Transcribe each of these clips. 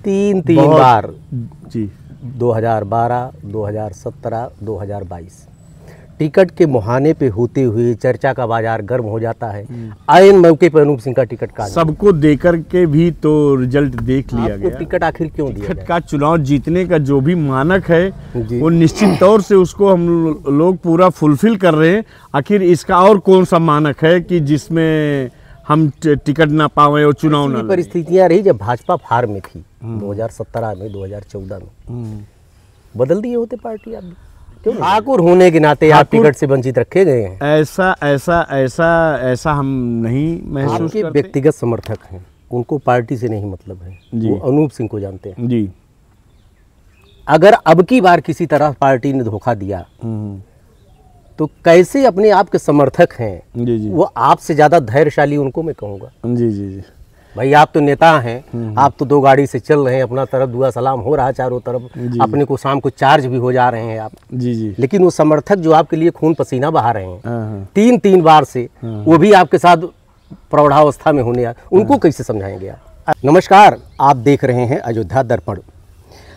तीन बार जी 2012, 2017, 2022 टिकट के मुहाने पे होते हुए चर्चा का बाजार गर्म हो जाता है। आयन मौके पर अनूप सिंह का टिकट काट सबको देकर के भी तो रिजल्ट देख लिया गया। टिकट आखिर क्यों दिया टिकट का चुनाव जीतने का जो भी मानक है वो निश्चित तौर से उसको हम लोग पूरा फुलफिल कर रहे हैं। आखिर इसका और कौन सा मानक है कि जिसमें हम टिकट ना पावे और चुनाव ना। परिस्थितियां रही जब भाजपा फार में थी 2017 में, 2014 में बदल दिए होते पार्टी आप। क्यों ठाकुर होने के नाते आप टिकट से वंचित रखे गए हैं? ऐसा हम नहीं महसूस करते। व्यक्तिगत समर्थक हैं, उनको पार्टी से नहीं मतलब है, वो अनूप सिंह को जानते हैं जी। अगर अब की बार किसी तरह पार्टी ने धोखा दिया तो कैसे अपने आप के समर्थक हैं जी जी वो आपसे ज्यादा धैर्यशाली उनको मैं कहूँगा। जी जी जी भाई आप तो नेता हैं, आप तो 2 गाड़ी से चल रहे हैं, अपना तरफ दुआ सलाम हो रहा है चारों तरफ, अपने को शाम को चार्ज भी हो जा रहे हैं आप जी जी। लेकिन वो समर्थक जो आपके लिए खून पसीना बहा रहे हैं 3 बार से, वो भी आपके साथ प्रौढ़ावस्था में होने उनको कैसे समझाएंगे आप? नमस्कार, आप देख रहे हैं अयोध्या दर्पण।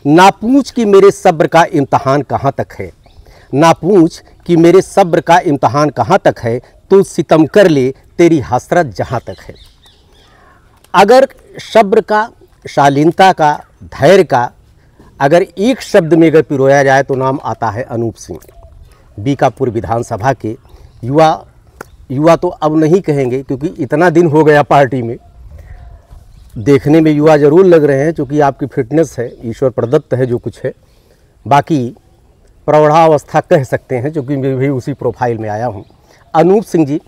ना पूछ कि मेरे सब्र का इम्तहान कहाँ तक है, ना पूछ कि मेरे सब्र का इम्तहान कहाँ तक है, तू सितम कर ले तेरी हसरत जहाँ तक है। अगर सब्र का, शालीनता का, धैर्य का अगर एक शब्द में अगर पिरोया जाए तो नाम आता है अनूप सिंह। बीकापुर विधानसभा के युवा तो अब नहीं कहेंगे क्योंकि इतना दिन हो गया पार्टी में, देखने में युवा जरूर लग रहे हैं क्योंकि आपकी फिटनेस है, ईश्वर प्रदत्त है जो कुछ है, बाकी प्रौढ़ावस्था कह सकते हैं क्योंकि मैं भी उसी प्रोफाइल में आया हूँ। अनूप सिंह जी,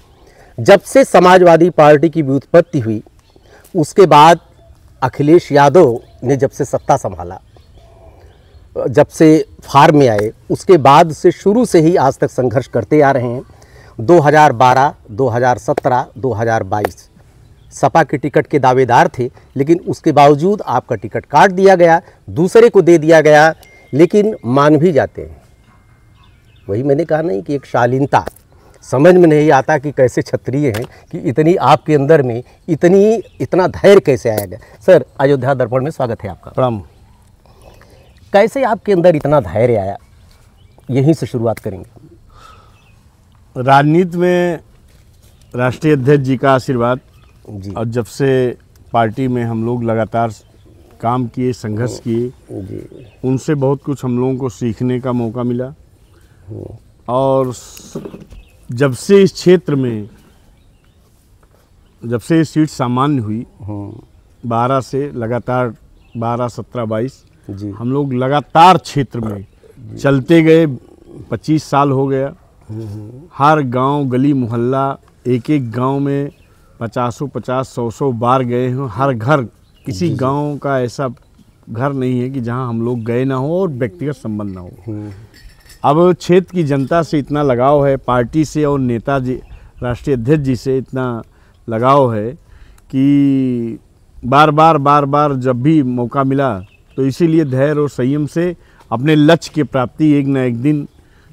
जब से समाजवादी पार्टी की व्युत्पत्ति हुई उसके बाद अखिलेश यादव ने जब से सत्ता संभाला, जब से फार्म में आए, उसके बाद से शुरू से ही आज तक संघर्ष करते आ रहे हैं। 2012, 2017, 2022 सपा के टिकट के दावेदार थे लेकिन उसके बावजूद आपका टिकट काट दिया गया, दूसरे को दे दिया गया, लेकिन मान भी जाते हैं। वही मैंने कहा नहीं कि एक शालीनता, समझ में नहीं आता कि कैसे क्षत्रिय हैं कि इतनी आपके अंदर में इतना धैर्य कैसे आया गया। सर, अयोध्या दर्पण में स्वागत है आपका। प्रणाम। कैसे आपके अंदर इतना धैर्य आया, यहीं से शुरुआत करेंगे। राजनीति में राष्ट्रीय अध्यक्ष जी का आशीर्वाद जी, और जब से पार्टी में हम लोग लगातार काम किए, संघर्ष किए, उनसे बहुत कुछ हम लोगों को सीखने का मौका मिला। और जब से इस क्षेत्र में, जब से सीट सामान्य हुई 12 से लगातार 12, 17, 22 हम लोग लगातार क्षेत्र में चलते गए। 25 साल हो गया। हर गांव, गली, मोहल्ला, एक गांव में 50 100 बार गए हैं। हर घर, किसी गांव का ऐसा घर नहीं है कि जहां हम लोग गए ना हो और व्यक्तिगत संबंध ना हो। अब क्षेत्र की जनता से इतना लगाव है, पार्टी से और नेता जी, राष्ट्रीय अध्यक्ष जी से इतना लगाव है कि बार बार जब भी मौका मिला तो इसीलिए धैर्य और संयम से अपने लक्ष्य की प्राप्ति एक न एक दिन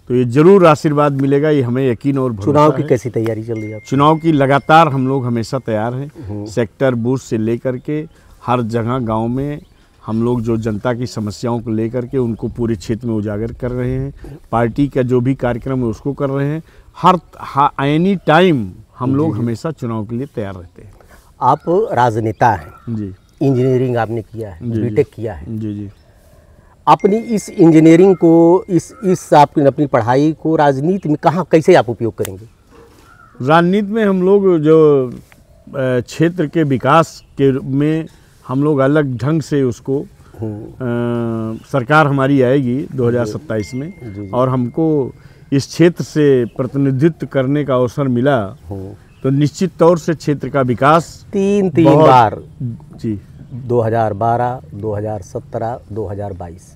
तो ये जरूर आशीर्वाद मिलेगा, ये हमें यकीन और भरोसा चुनाव की है। कैसी तैयारी चल रही है? चुनाव की लगातार हम लोग हमेशा तैयार हैं। सेक्टर, बूथ से लेकर के हर जगह गाँव में हम लोग जो जनता की समस्याओं को लेकर के उनको पूरे क्षेत्र में उजागर कर रहे हैं। पार्टी का जो भी कार्यक्रम है उसको कर रहे हैं। एनी टाइम हम लोग हमेशा चुनाव के लिए तैयार रहते हैं। आप राजनेता हैं जी, इंजीनियरिंग आपने किया है, बीटेक किया है। जी जी। अपनी इस इंजीनियरिंग को, इस आपकी अपनी पढ़ाई को राजनीति में कहाँ कैसे आप उपयोग करेंगे? राजनीति में हम लोग जो क्षेत्र के विकास के में हम लोग अलग ढंग से उसको सरकार हमारी आएगी 2027 में और हमको इस क्षेत्र से प्रतिनिधित्व करने का अवसर मिला तो निश्चित तौर से क्षेत्र का विकास तीन बार जी 2012, 2017, 2022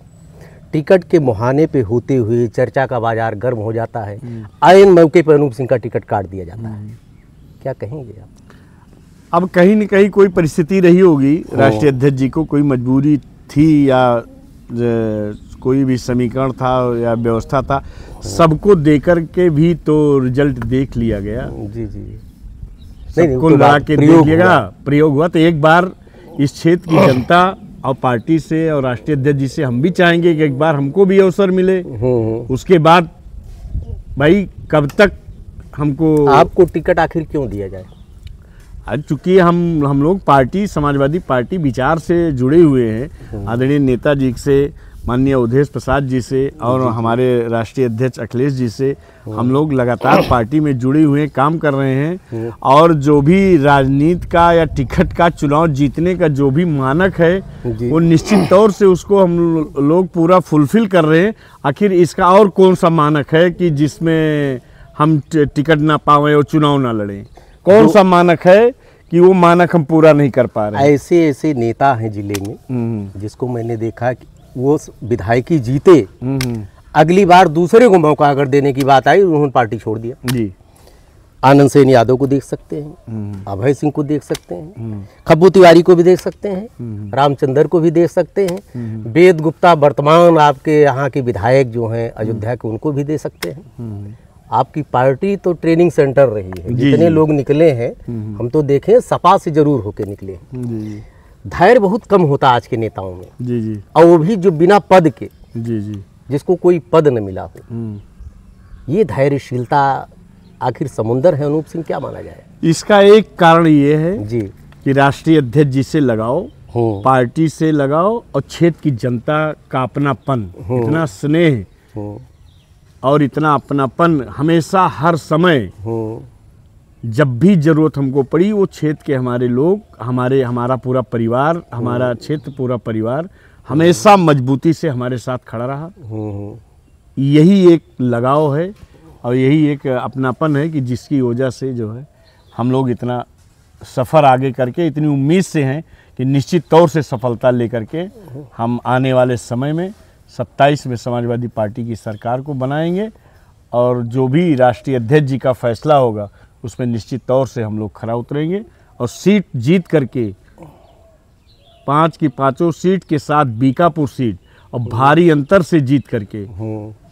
टिकट के मुहाने पे होते हुए चर्चा का बाजार गर्म हो जाता है। आयन मौके पर अनूप सिंह का टिकट काट दिया जाता है। क्या कहेंगे आप? अब कहीं न कहीं कोई परिस्थिति रही होगी, राष्ट्रीय अध्यक्ष जी को कोई मजबूरी थी या कोई भी समीकरण था या व्यवस्था था, सबको देकर के भी तो रिजल्ट देख लिया गया। जी जी, सबको लगा के देख लिएगा, प्रयोग हुआ। तो एक बार इस क्षेत्र की जनता और पार्टी से और राष्ट्रीय अध्यक्ष जी से हम भी चाहेंगे कि एक बार हमको भी अवसर मिले। उसके बाद भाई कब तक हमको, आपको टिकट आखिर क्यों दिया जाए? आज चूंकि हम लोग पार्टी, समाजवादी पार्टी विचार से जुड़े हुए हैं, आदरणीय नेताजी से, माननीय अवधेश प्रसाद जी से और हमारे राष्ट्रीय अध्यक्ष अखिलेश जी से हम लोग लगातार पार्टी में जुड़े हुए काम कर रहे हैं। और जो भी राजनीति का या टिकट का चुनाव जीतने का जो भी मानक है वो निश्चित तौर से उसको हम लोग पूरा फुलफिल कर रहे हैं। आखिर इसका और कौन सा मानक है कि जिसमें हम टिकट ना पावें और चुनाव ना लड़ें? कौन सा मानक है कि वो मानक हम पूरा नहीं कर पा रहे हैं? ऐसे ऐसे नेता हैं जिले में जिसको मैंने देखा कि वो विधायकी जीते, अगली बार दूसरे को मौका अगर देने की बात आई उन्होंने पार्टी छोड़ दिया। जी, आनंद सेन यादव को देख सकते हैं, अभय सिंह को देख सकते हैं, खब्बू तिवारी को भी देख सकते हैं, रामचंद्र को भी देख सकते हैं, वेद गुप्ता वर्तमान आपके यहाँ के विधायक जो हैं अयोध्या के, उनको भी दे सकते हैं। आपकी पार्टी तो ट्रेनिंग सेंटर रही है, जितने लोग निकले हैं हम तो देखें सपा से जरूर होके निकले हैं। धैर्य बहुत कम होता आज के नेताओं में। जी जी। और वो भी जो बिना पद के, जी जी, जिसको कोई पद न मिला हो। ये धैर्यशीलता आखिर समुंदर है अनूप सिंह, क्या माना जाए? इसका एक कारण ये है जी कि राष्ट्रीय अध्यक्ष जी से लगाओ, पार्टी से लगाओ और क्षेत्र की जनता का अपनापन, इतना स्नेह और इतना अपनापन हमेशा हर समय, जब भी जरूरत हमको पड़ी वो क्षेत्र के हमारे लोग, हमारा पूरा परिवार, हमारा क्षेत्र पूरा परिवार हमेशा मजबूती से हमारे साथ खड़ा रहा। यही एक लगाव है और यही एक अपनापन है कि जिसकी वजह से जो है हम लोग इतना सफ़र आगे करके इतनी उम्मीद से हैं कि निश्चित तौर से सफलता लेकर के हम आने वाले समय में 27 में समाजवादी पार्टी की सरकार को बनाएंगे। और जो भी राष्ट्रीय अध्यक्ष जी का फैसला होगा उसमें निश्चित तौर से हम लोग खरा उतरेंगे और सीट जीत करके 5 की 5 सीट के साथ बीकापुर सीट और भारी अंतर से जीत करके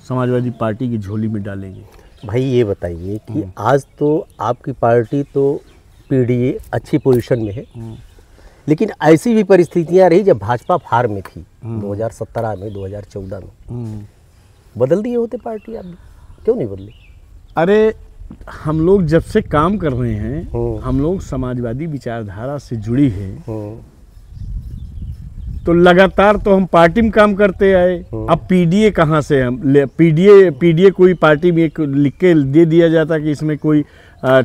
समाजवादी पार्टी की झोली में डालेंगे। भाई ये बताइए कि आज तो आपकी पार्टी तो पीडीए अच्छी पोजीशन में है, लेकिन ऐसी भी परिस्थितियां रही जब भाजपा फार में थी 2017 में, 2014 में। बदल दिए होते पार्टी, आप क्यों नहीं बदले? अरे हम लोग जब से काम कर रहे हैं, हम लोग समाजवादी विचारधारा से जुड़ी है, तो लगातार तो हम पार्टी में काम करते आए। अब पीडीए कहाँ से हम पीडीए कोई पार्टी में एक लिख के दे दिया जाता कि इसमें कोई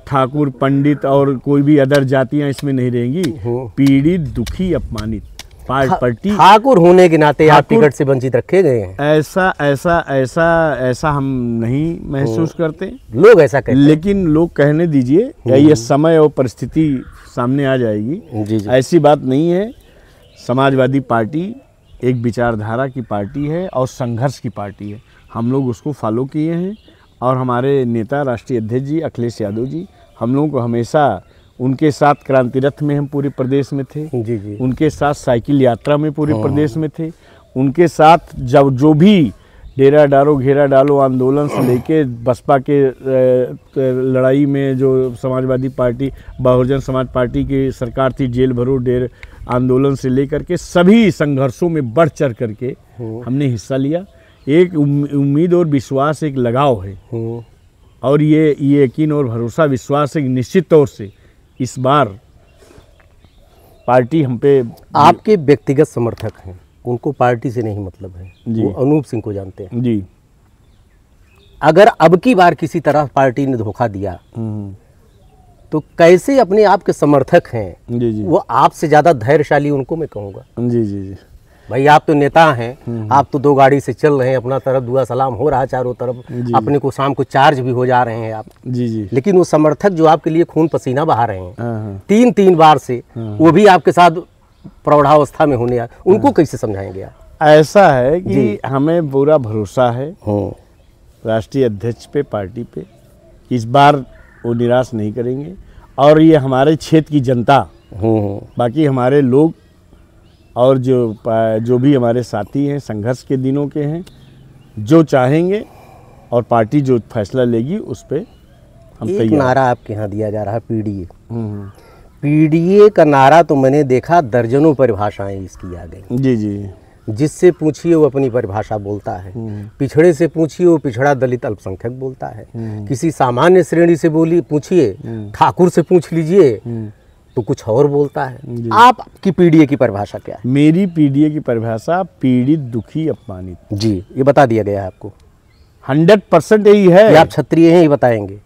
ठाकुर, पंडित और कोई भी अदर जातियां इसमें नहीं रहेंगी। पीड़ित, दुखी, अपमानित पार्टी, ठाकुर होने के नाते आप टिकट से वंचित रखे गए हैं। ऐसा हम नहीं महसूस करते, लोग ऐसा कहते हैं। लेकिन लोग कहने दीजिए, ये समय और परिस्थिति सामने आ जाएगी। जी जी। ऐसी बात नहीं है। समाजवादी पार्टी एक विचारधारा की पार्टी है और संघर्ष की पार्टी है। हम लोग उसको फॉलो किए हैं और हमारे नेता राष्ट्रीय अध्यक्ष जी अखिलेश यादव जी, हम लोगों को हमेशा उनके साथ क्रांति रथ में हम पूरे प्रदेश में थे। जी जी। उनके साथ साइकिल यात्रा में पूरे प्रदेश में थे। उनके साथ जब जो भी डेरा डालो घेरा डालो आंदोलन से लेके बसपा के लड़ाई में जो समाजवादी पार्टी, बहुजन समाज पार्टी की सरकार थी, जेल भरो डेर आंदोलन से लेकर के सभी संघर्षों में बढ़ चढ़ करके हमने हिस्सा लिया। एक उम्मीद और विश्वास, एक लगाव है और ये यकीन और भरोसा, विश्वास है कि निश्चित तौर से इस बार पार्टी हम पे। आपके व्यक्तिगत समर्थक हैं, उनको पार्टी से नहीं मतलब है, वो अनूप सिंह को जानते हैं जी। अगर अब की बार किसी तरह पार्टी ने धोखा दिया तो कैसे अपने आप के समर्थक हैं जी जी, वो आपसे ज्यादा धैर्यशाली उनको मैं कहूँगा। जी जी जी। भाई आप तो नेता हैं, आप तो 2 गाड़ी से चल रहे हैं, अपना तरफ दुआ सलाम हो रहा है चारों तरफ, अपने को शाम को चार्ज भी हो जा रहे हैं आप। जी जी। लेकिन वो समर्थक जो आपके लिए खून पसीना बहा रहे हैं 3-3 बार से, वो भी आपके साथ प्रौढ़ावस्था में होने, उनको कैसे समझाएंगे आप? ऐसा है कि हमें पूरा भरोसा है राष्ट्रीय अध्यक्ष पे, पार्टी पे, इस बार वो निराश नहीं करेंगे। और ये हमारे क्षेत्र की जनता, बाकी हमारे लोग और जो भी हमारे साथी हैं, संघर्ष के दिनों के हैं, जो चाहेंगे और पार्टी जो फैसला लेगी उस पर हम एक नारा आपके यहाँ दिया जा रहा है, पीडीए। पीडीए का नारा तो मैंने देखा, दर्जनों परिभाषाएं इसकी आ गई। जी जी। जिससे पूछिए वो अपनी परिभाषा बोलता है, पिछड़े से पूछिए वो पिछड़ा दलित अल्पसंख्यक बोलता है, किसी सामान्य श्रेणी से पूछिए, ठाकुर से पूछ लीजिए तो कुछ और बोलता है। आपकी पीडीए की परिभाषा क्या है? मेरी पीडीए की परिभाषा पीड़ित, दुखी, अपमानित। जी, ये बता दिया गया है आपको। 100% यही है। ये आप क्षत्रिय हैं, ये बताएंगे?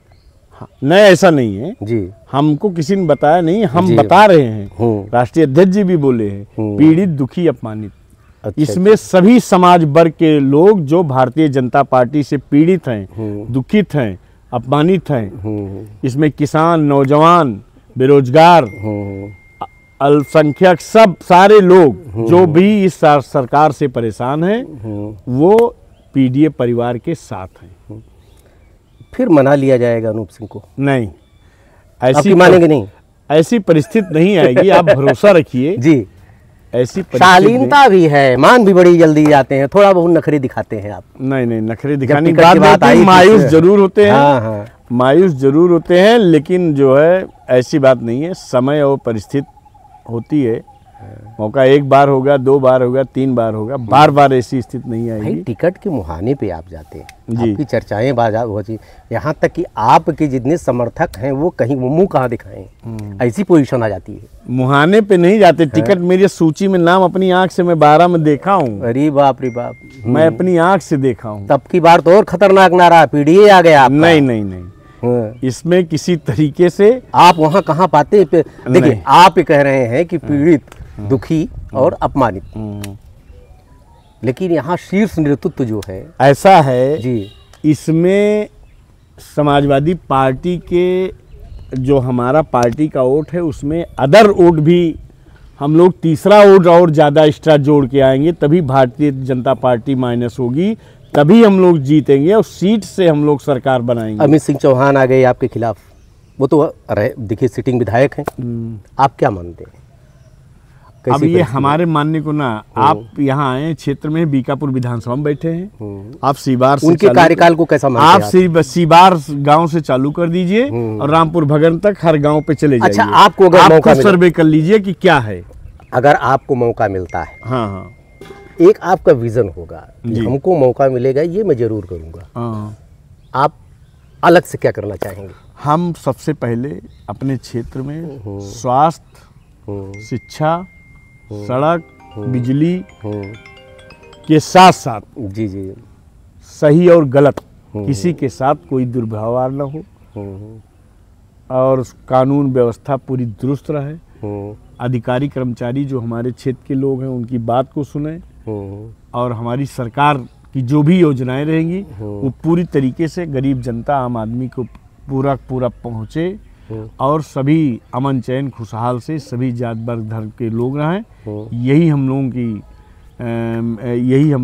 हाँ, नहीं ऐसा नहीं है जी, हमको किसी ने बताया नहीं, हम बता रहे हैं। राष्ट्रीय अध्यक्ष जी भी बोले हैं, पीड़ित, दुखी, अपमानित। अच्छा, इसमें सभी समाज वर्ग के लोग जो भारतीय जनता पार्टी से पीड़ित हैं, दुखित हैं, अपमानित हैं। इसमें किसान, नौजवान, बेरोजगार, अल्पसंख्यक, सब सारे लोग जो भी इस सरकार से परेशान हैं वो पीडीए परिवार के साथ हैं। फिर मना लिया जाएगा अनूप सिंह को? नहीं, ऐसी मानेंगे नहीं? ऐसी परिस्थिति नहीं आएगी, आप भरोसा रखिए। जी, ऐसी शालीनता भी है, मान भी बड़ी जल्दी जाते हैं, थोड़ा बहुत नखरे दिखाते हैं आप? नहीं नहीं, नखरे दिखाने की बात आई, मायूस जरूर होते हैं। हाँ हाँ, मायूस जरूर होते हैं, लेकिन जो है ऐसी बात नहीं है। समय और परिस्थिति होती है, मौका एक बार होगा, 2 बार होगा, 3 बार होगा, बार बार ऐसी स्थिति नहीं आएगी। भाई टिकट के मुहाने पे आप जाते हैं, जी। आपकी चर्चाएं बाजार होती, यहाँ तक कि आपके जितने समर्थक हैं वो कहीं वो मुंह कहाँ दिखाएं, ऐसी पोजीशन आ जाती है। मुहाने पे नहीं जाते, टिकट मेरी सूची में नाम अपनी आंख से मैं 12 में देखा हूँ। अरे बाप रे बाप, मैं अपनी आंख से देखा हूँ। तब की बार तो और खतरनाक नारा पीडीए आ गया आपका। नहीं नहीं नहीं, इसमें किसी तरीके से आप वहाँ कहाँ पाते? देखिए, आप ये कह रहे हैं कि पीड़ित, दुखी और अपमानित, लेकिन यहाँ शीर्ष नेतृत्व जो है ऐसा है जी, इसमें समाजवादी पार्टी के जो हमारा पार्टी का वोट है उसमें अदर वोट भी हम लोग तीसरा वोट और ज़्यादा एक्स्ट्रा जोड़ के आएंगे, तभी भारतीय जनता पार्टी माइनस होगी, तभी हम लोग जीतेंगे और सीट से हम लोग सरकार बनाएंगे। अमित सिंह चौहान आ गए आपके खिलाफ, वो तो देखिए सिटिंग विधायक हैं, आप क्या मानते हैं? अब ये हमारे मानने को ना, आप यहाँ आए क्षेत्र में बीकापुर विधानसभा में बैठे हैं, आप सीबार से उनके कार्यकाल को कैसा मानते हैं? आप सीबार गांव से चालू कर दीजिए और रामपुर भगन तक हर गांव पे चले जाइए। अच्छा, आपको अगर मौका सर्वे कर लीजिए कि क्या है। अगर आपको मौका मिलता है, हाँ हाँ, एक आपका विजन होगा, हमको मौका मिलेगा ये मैं जरूर करूंगा, हाँ। आप अलग से क्या करना चाहेंगे? हम सबसे पहले अपने क्षेत्र में स्वास्थ्य, शिक्षा, सड़क, बिजली के साथ साथ जी जी, सही और गलत किसी के साथ कोई दुर्व्यवहार न हो और कानून व्यवस्था पूरी दुरुस्त रहे, अधिकारी कर्मचारी जो हमारे क्षेत्र के लोग हैं उनकी बात को सुने और हमारी सरकार की जो भी योजनाएं रहेंगी वो पूरी तरीके से गरीब जनता, आम आदमी को पूरा पहुँचे और सभी अमन चैन खुशहाल से सभी जात वर्ग धर्म के लोग रहें। यही हम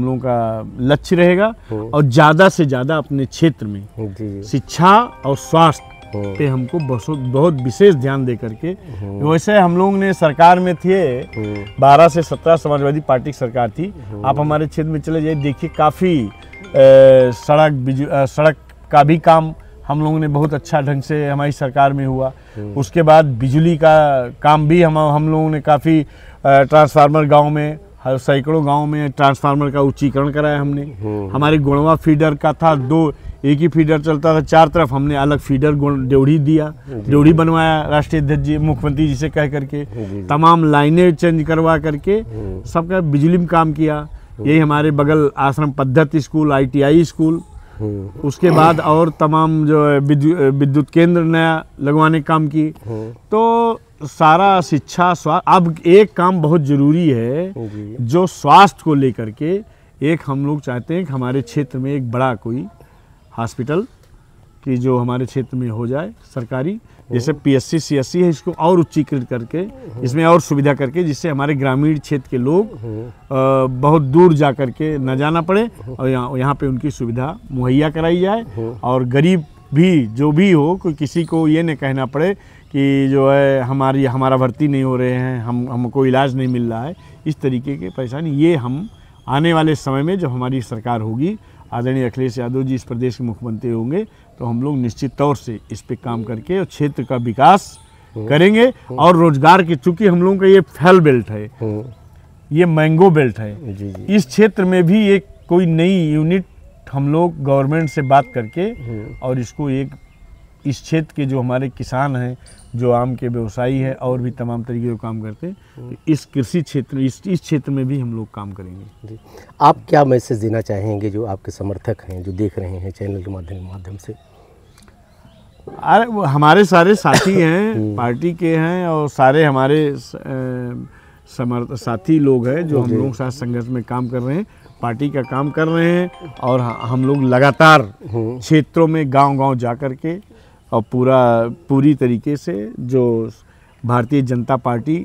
लोगों का लक्ष्य रहेगा और ज़्यादा से ज़्यादा अपने क्षेत्र में शिक्षा और स्वास्थ्य पे हमको बहुत विशेष ध्यान दे करके, वैसे हम लोग ने सरकार में थे 12 से 17 समाजवादी पार्टी की सरकार थी। आप हमारे क्षेत्र में चले जाइए, देखिए काफ़ी सड़क का भी काम हम लोगों ने बहुत अच्छा ढंग से हमारी सरकार में हुआ। उसके बाद बिजली का काम भी हम लोगों ने काफ़ी ट्रांसफार्मर गांव में, सैकड़ों गांव में ट्रांसफार्मर का उच्चीकरण कराया हमने। हमारे गुणवा फीडर का था, एक ही फीडर चलता था 4 तरफ, हमने अलग फीडर ड्योढ़ी दिया, ड्योढ़ी बनवाया राष्ट्रीय अध्यक्ष जी, मुख्यमंत्री जी से कह करके, तमाम लाइनें चेंज करवा करके सबका बिजली में काम किया। यही हमारे बगल आश्रम पद्धति स्कूल, ITI स्कूल, उसके बाद और तमाम जो विद्युत केंद्र नया लगवाने का काम की। तो सारा शिक्षा, स्वास्थ्य, अब एक काम बहुत ज़रूरी है जो स्वास्थ्य को लेकर के, एक हम लोग चाहते हैं कि हमारे क्षेत्र में एक बड़ा कोई हॉस्पिटल की जो हमारे क्षेत्र में हो जाए सरकारी, जैसे PSC CSC है, इसको और उच्चीकृत करके इसमें और सुविधा करके, जिससे हमारे ग्रामीण क्षेत्र के लोग बहुत दूर जा कर के न जाना पड़े और यहाँ पे उनकी सुविधा मुहैया कराई जाए और गरीब भी जो भी हो, कोई किसी को ये नहीं कहना पड़े कि जो है हमारा भर्ती नहीं हो रहे हैं, हमको इलाज नहीं मिल रहा है, इस तरीके के परेशानी। ये हम आने वाले समय में जब हमारी सरकार होगी, आदरणीय अखिलेश यादव जी इस प्रदेश के मुख्यमंत्री होंगे, तो हम लोग निश्चित तौर से इस पे काम करके और क्षेत्र का विकास करेंगे। और रोजगार की, चूंकि हम लोगों का ये फैल बेल्ट है, ये मैंगो बेल्ट है, जी जी। इस क्षेत्र में भी एक कोई नई यूनिट हम लोग गवर्नमेंट से बात करके और इसको एक, इस क्षेत्र के जो हमारे किसान हैं, जो आम के व्यवसायी हैं और भी तमाम तरीके के काम करते हैं, तो इस कृषि क्षेत्र, इस क्षेत्र में भी हम लोग काम करेंगे। जी, आप क्या मैसेज देना चाहेंगे जो आपके समर्थक हैं, जो देख रहे हैं चैनल के माध्यम से? अरे वो हमारे सारे साथी हैं, पार्टी के हैं, और सारे हमारे साथी लोग हैं जो हम लोगों के साथ संघर्ष में काम कर रहे हैं, पार्टी का काम कर रहे हैं। और हम लोग लगातार क्षेत्रों में गांव-गांव जा कर के और पूरी तरीके से जो भारतीय जनता पार्टी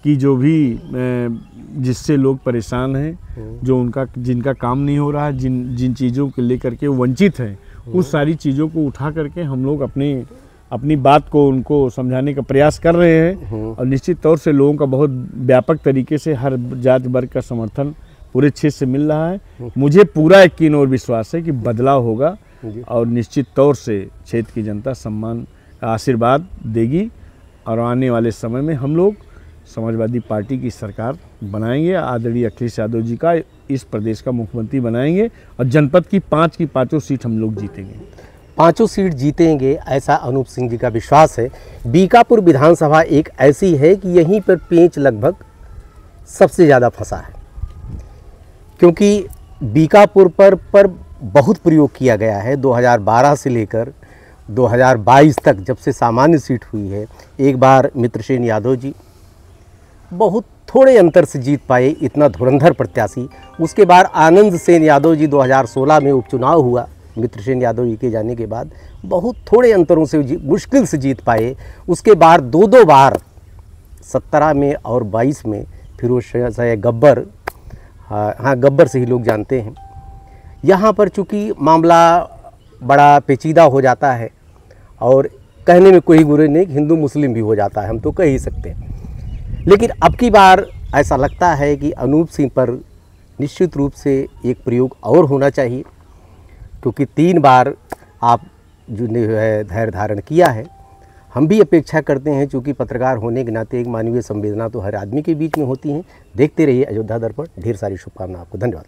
की जो भी जिससे लोग परेशान हैं, जो जिनका काम नहीं हो रहा है, जिन चीज़ों को लेकर के वंचित हैं, उस सारी चीज़ों को उठा करके हम लोग अपनी बात को उनको समझाने का प्रयास कर रहे हैं। और निश्चित तौर से लोगों का बहुत व्यापक तरीके से हर जाति वर्ग का समर्थन पूरे क्षेत्र से मिल रहा है। मुझे पूरा यकीन और विश्वास है कि बदलाव होगा और निश्चित तौर से क्षेत्र की जनता सम्मान आशीर्वाद देगी और आने वाले समय में हम लोग समाजवादी पार्टी की सरकार बनाएंगे, आदरणीय अखिलेश यादव जी का इस प्रदेश का मुख्यमंत्री बनाएंगे और जनपद की पाँचों सीट हम लोग जीतेंगे। 5 सीट जीतेंगे, ऐसा अनूप सिंह जी का विश्वास है। बीकापुर विधानसभा एक ऐसी है कि यहीं पर पेंच लगभग सबसे ज़्यादा फंसा है, क्योंकि बीकापुर पर बहुत प्रयोग किया गया है। 2012 से लेकर 2022 तक, जब से सामान्य सीट हुई है, एक बार मित्रसेन यादव जी बहुत थोड़े अंतर से जीत पाए, इतना धुरंधर प्रत्याशी। उसके बाद आनंद सेन यादव जी 2016 में उपचुनाव हुआ, मित्रसेन यादव जी के जाने के बाद बहुत थोड़े अंतरों से मुश्किल से जीत पाए। उसके बाद दो बार 17 में और 22 में फिरोज शाह गब्बर, हाँ गब्बर से ही लोग जानते हैं। यहाँ पर चूँकि मामला बड़ा पेचीदा हो जाता है और कहने में कोई बुरे नहीं, हिंदू मुस्लिम भी हो जाता है, हम तो कह ही सकते हैं। लेकिन अब की बार ऐसा लगता है कि अनूप सिंह पर निश्चित रूप से एक प्रयोग और होना चाहिए, क्योंकि 3 बार आप जो है धैर्य धारण किया है। हम भी अपेक्षा करते हैं, चूँकि पत्रकार होने के नाते एक मानवीय संवेदना तो हर आदमी के बीच में होती है। देखते रहिए अयोध्या दर्पण। ढेर सारी शुभकामनाएं आपको। धन्यवाद।